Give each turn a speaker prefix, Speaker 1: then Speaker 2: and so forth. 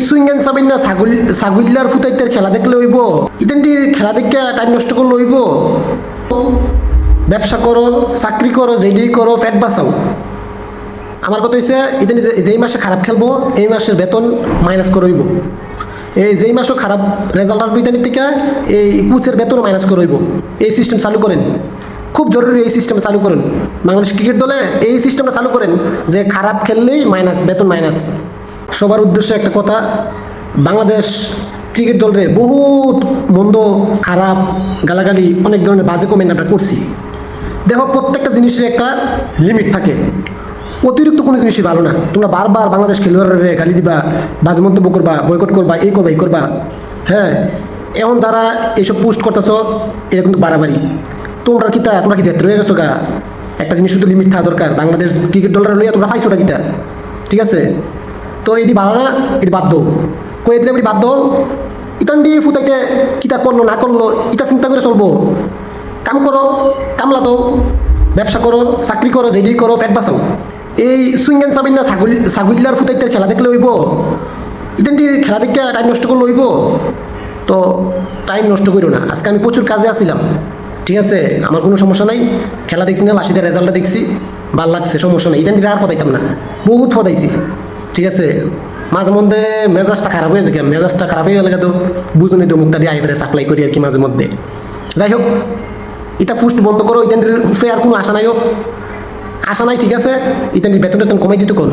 Speaker 1: সুইঙ্গান চাবেন না ছাগলিলার ফুটাইতের খেলা দেখলে হইব, ইতেনটি খেলা দেখে টাইম নষ্ট করলে হইব। ব্যবসা করো, চাকরি করো, যেটি করো, ফ্যাট বাঁচাও। আমার কথা হয়েছে ইতেন যেই মাসে খারাপ খেলবো এই মাসের বেতন মাইনাস করে হইব। এই যেই মাসও খারাপ রেজাল্ট আসবে ইতানির থেকে এই কোচের বেতন মাইনাস করে হইব। এই সিস্টেম চালু করেন, খুব জরুরি। এই সিস্টেম চালু করেন বাংলাদেশ ক্রিকেট দলে, এই সিস্টেমটা চালু করেন যে খারাপ খেললেই মাইনাস, বেতন মাইনাস। সবার উদ্দেশ্যে একটা কথা, বাংলাদেশ ক্রিকেট দলরে বহুত মন্দ, খারাপ, গালাগালি, অনেক ধরনের বাজে কমেন্ট আমরা করছি। দেখো, প্রত্যেকটা জিনিসের একটা লিমিট থাকে। অতিরিক্ত কোনো জিনিসই ভালো না। তোমরা বারবার বাংলাদেশ খেলোয়াড়রে গালি দিবা, বাজে মন্তব্য করবা, বয়কট করবা, এই করবা, এই করবা। হ্যাঁ, এখন যারা এইসব পোস্ট করতেছ এটা কিন্তু বাড়াবাড়ি। তোমরা কি দেখতে রয়ে গেছো গা? একটা জিনিস শুধু লিমিট থাকা দরকার। বাংলাদেশ ক্রিকেট দলের লইয়া তোমরা পাইছোটা কিতা, ঠিক আছে? তো এটি ভালো না, এটি বাদ দো, কয়ে দিলে এটি বাদ দো। ইতান দিয়ে ফুটাইতে কিতা করলো না করলো ইটা চিন্তা করে চলবো। কাম করো, কামলা দাও, ব্যবসা করো, চাকরি করো, যেটি করো, ফ্যাট বাঁচাও। এই সুইঙ্গান চাবেন না ছাগলিলার ফুটাইতের খেলা দেখলে হইব, ইতেনটি খেলা দেখে টাইম নষ্ট করলে হইব। তো টাইম নষ্ট করো না। আজকে আমি প্রচুর কাজে আসছিলাম, ঠিক আছে? আমার কোনো সমস্যা নাই। খেলা দেখছি না, লাসিদের রেজাল্টটা দেখছি, ভাল লাগছে, সমস্যা নেই। ইতেনটি আর ফদাইতাম না, বহুত ফদাইছি, ঠিক আছে? মাঝে মধ্যে মেজাজটা খারাপ হয়ে যায়, মেজাজটা খারাপ হয়ে গেলে তো বুঝুনি তো, মুখটা দিয়ে আইফারে সাপ্লাই করি আর কি মাঝে মধ্যে। যাই হোক, এটা ফুস্ট বন্ধ করো। ইতেনটির ফে আর কোনো আশা নাই হোক, আশা নাই, ঠিক আছে? ইতেনটির বেতন টেতন কমাই দিত কোন।